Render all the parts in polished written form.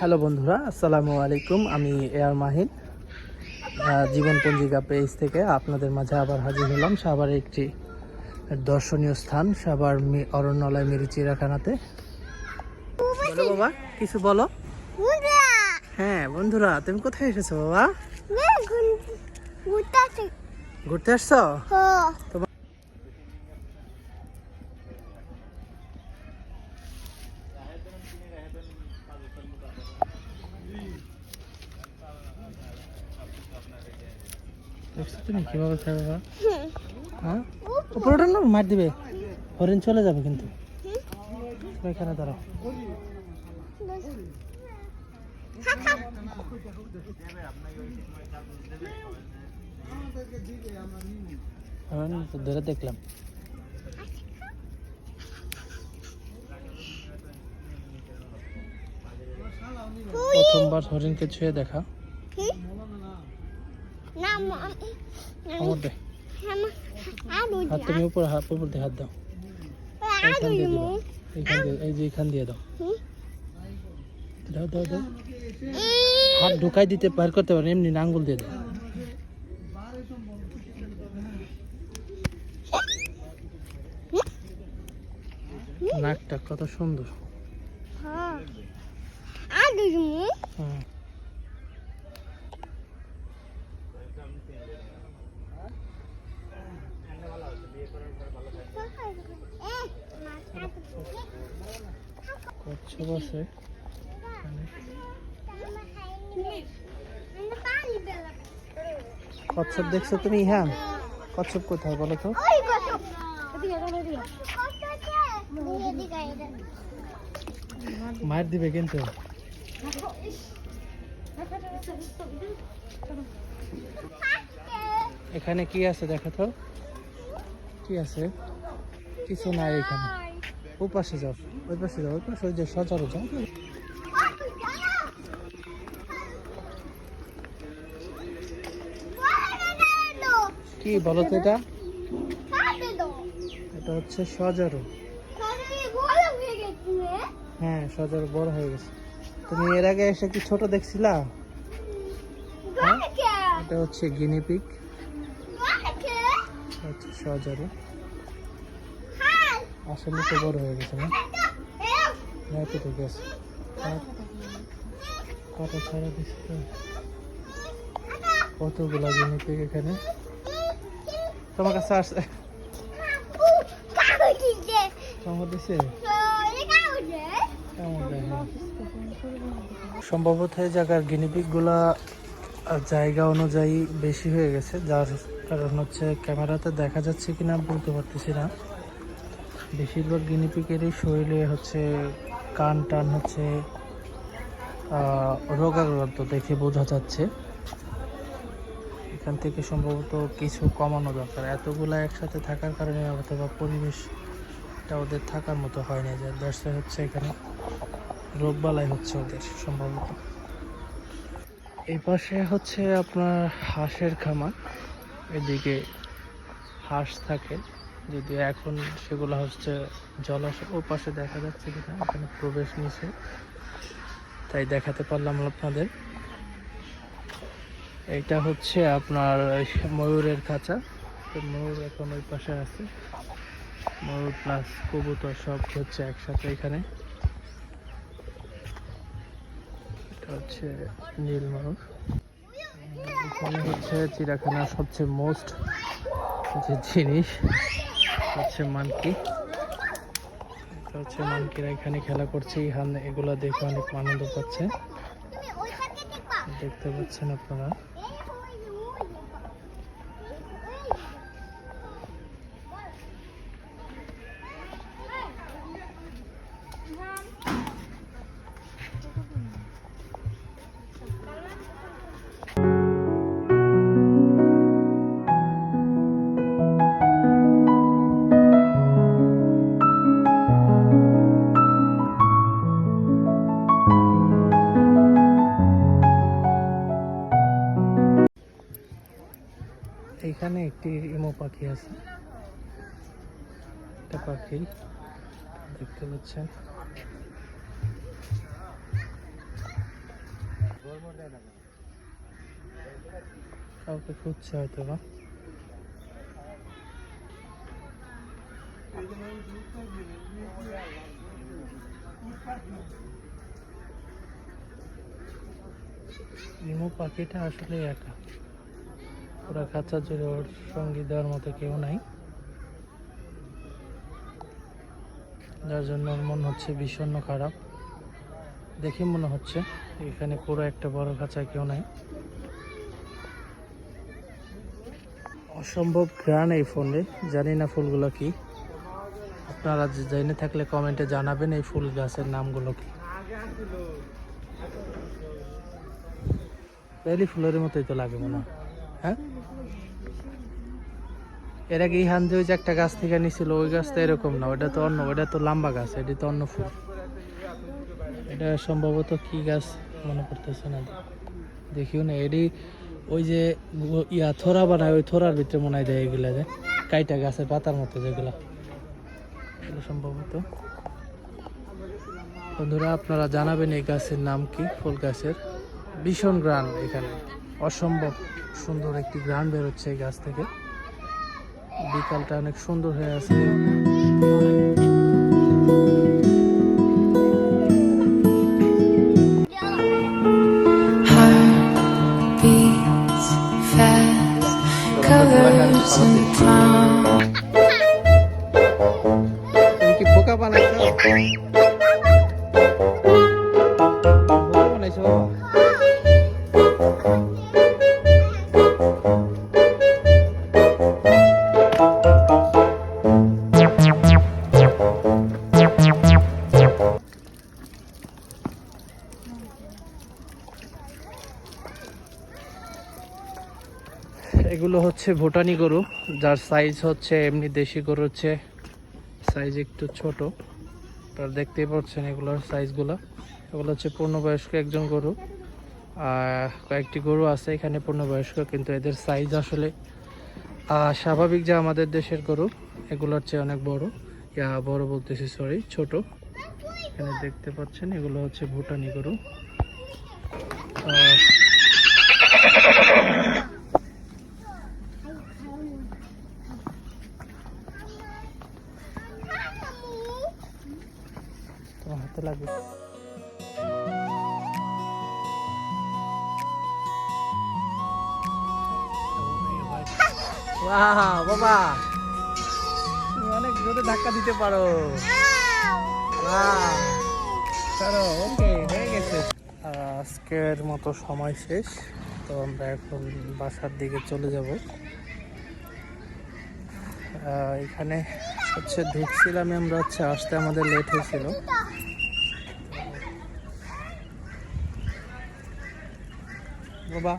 Hello বন্ধুরা, আসসালামু আলাইকুম। আমি এয়ার মাহিন জীবন পঞ্জিকা পেজ থেকে আপনাদের মাঝে আবার হাজির হলাম সাভারের একটি দর্শনীয় স্থান, সাভার অরণ্যালয় মিরু চিড়িয়াখানাতে। বলো বাবা, কিছু বলো। হ্যাঁ বন্ধুরা, তুমি কোথায় এসেছো বাবা? ঘুরতে আসছো? তুমি কিভাবে খাবে বাবা? হ্যাঁ, উপরে না মার দিবে, হরিণ চলে যাবে কিন্তু। ওইখানে দাঁড়াও। ধরে দেখলাম। প্রথমবার হরিণকে ছুঁয়ে দেখা। হাত তুমি উপর দিয়ে হাত দাও। এই যে এখান দিয়ে দাও। দাও দাও দাও। হাত ঢুকাই দিতে পার করতে পারো, এমনি আঙ্গুল দিয়ে দাও। নাকটা কত সুন্দর। কচ্ছপ আছে। কচ্ছপ দেখছো তুমি? হ্যাঁ, কচ্ছপ কোথায় বলো তো? মার দিবে কিন্তু। এখানে কি আছে দেখো তো? কি আছে? কিছু নাই এখানে। ওই পাশে যাও, ওই পাশে যাও, ওই পাশে ওই যে সজারু যাও। কি বলো তো এটা? এটা হচ্ছে সজারু। হ্যাঁ, সজারু বড় হয়ে গেছে। তুমি এর আগে এসে কি ছোট দেখছিলা? এটা হচ্ছে গিনিপিগ, হচ্ছে সজারু। আসলে তো বড় হয়ে গেছে না? হ্যাঁ, তো ঠিক আছে। কত ছাড়া দিচ্ছে, কতগুলা গিনিপিগ এখানে। তোমার কাছে আসছে? সম্ভবত এই জায়গার গিনিপিগ গুলা জায়গা অনুযায়ী বেশি হয়ে গেছে, যার কারণ হচ্ছে ক্যামেরাতে দেখা যাচ্ছে কিনা বলতে পারতেছি না। বেশিরভাগ গিনিপিগেরই শরীরে হচ্ছে কান টান হচ্ছে রোগাক্রান্ত দেখে বোঝা যাচ্ছে। এখান থেকে সম্ভবত কিছু কমানো দরকার। এতগুলা একসাথে থাকার কারণে অথবা পরিবেশটা ওদের থাকার মতো হয় না, যার দর্শক হচ্ছে এখানে রোগবালাই হচ্ছে ওদের সম্ভবত। এই পাশে হচ্ছে আপনার হাঁসের খামার। এদিকে হাঁস থাকে, যদিও এখন সেগুলো হচ্ছে জলাশয়। ও পাশে দেখা যাচ্ছে কিনা, এখানে প্রবেশ নিষেধ, তাই দেখাতে পারলাম আপনাদের। এইটা হচ্ছে আপনার ময়ূরের খাঁচা। ময়ূর এখন ওই পাশে আছে। ময়ূর প্লাস কবুতর সব হচ্ছে একসাথে এখানে। এটা হচ্ছে নীল ময়ূর। এখানে হচ্ছে চিড়িয়াখানার সবচেয়ে মোস্ট যে জিনিস হচ্ছে মানকি। এটা হচ্ছে মানকিরা এখানে খেলা করছে। এগুলা দেখে অনেক আনন্দ পাচ্ছে, দেখতে পাচ্ছেন আপনারা। এখানে একটি ইমু পাখি আছে, একটা পাখি দেখতে পাচ্ছেন। কাউকে খুঁজছে হয়তো বা। ইমু পাখিটা আসলে একা, ওরা খাঁচা জুড়ে, ওর সঙ্গী দেওয়ার মতো কেউ নাই, যার জন্য ওর মন হচ্ছে ভীষণ খারাপ। দেখে মনে হচ্ছে এখানে পুরো একটা বড় খাঁচা কেউ নাই। অসম্ভব ঘ্রাণ এই ফোনে, জানি না ফুলগুলো কি। আপনারা জেনে থাকলে কমেন্টে জানাবেন এই ফুল গাছের নামগুলো কি। বেলি ফুলের মতোই তো লাগে মনে হয়। হ্যাঁ, এর আগে ইহান যে ওই যে একটা গাছ থেকে নিছিল, ওই গাছটা এরকম না, ওটা তো অন্য, ওটা তো লম্বা গাছ, এটা তো অন্য ফুল। এটা সম্ভবত কি গাছ মনে করতেছে না, দেখিও না। এটি ওই যে থোড়া বানায়, ওই থোড়ার ভিতরে মনে হয় দেয় এগুলা, যে কাইটা গাছের পাতার মতো যেগুলা, এগুলো সম্ভবত। বন্ধুরা আপনারা জানাবেন এই গাছের নাম কি, ফুল গাছের। ভীষণ গ্রান এখানে, অসম্ভব সুন্দর একটি গ্রান বেরোচ্ছে এই গাছ থেকে। বিকালটা অনেক সুন্দর হয়ে আছে। তুমি কি বোকা বানাইছো? বোকা বানাইছো বাবা? এগুলো হচ্ছে ভুটানি গরু, যার সাইজ হচ্ছে এমনি দেশি গরু হচ্ছে সাইজ একটু ছোট। আপনারা দেখতেই পাচ্ছেন এগুলোর সাইজগুলো। এগুলো হচ্ছে পূর্ণবয়স্ক একজন গরু, আর কয়েকটি গরু আছে এখানে পূর্ণবয়স্ক, কিন্তু এদের সাইজ আসলে স্বাভাবিক যে আমাদের দেশের গরু এগুলোর চেয়ে অনেক বড়, বড় বলতেছি সরি, ছোট। এখানে দেখতে পাচ্ছেন এগুলো হচ্ছে ভুটানি গরু। তোমার হাতে লাগবে। বাবা তুমি অনেক জোরে ধাক্কা দিতে পারো। চলো, ওকে, হয়ে গেছে। আজকের মতো সময় শেষ, তো আমরা এখন বাসার দিকে চলে যাব। এখানে হচ্ছে ঢুকছিলাম আমরা, হচ্ছে আসতে আমাদের লেট হয়েছিল। বাবা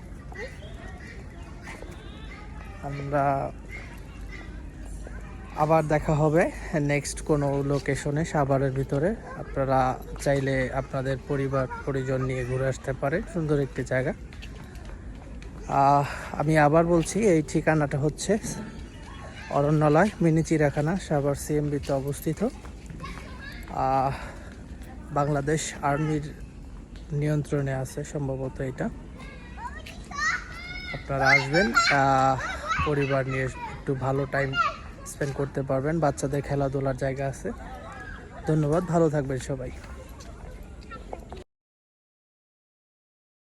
আমরা আবার দেখা হবে নেক্সট কোনো লোকেশনে সাভারের ভিতরে। আপনারা চাইলে আপনাদের পরিবার পরিজন নিয়ে ঘুরে আসতে পারেন, সুন্দর একটি জায়গা। আমি আবার বলছি এই ঠিকানাটা হচ্ছে অরণ্যালয়, মিনি চিড়িয়াখানা, সাভার সিএমবিতে অবস্থিত। বাংলাদেশ আর্মির নিয়ন্ত্রণে আছে সম্ভবত এটা। আপনারা আসবেন, পরিবার নিয়ে একটু ভালো টাইম স্পেন্ড করতে পারবেন, বাচ্চাদের খেলাধুলার জায়গা আছে। ধন্যবাদ, ভালো থাকবেন সবাই।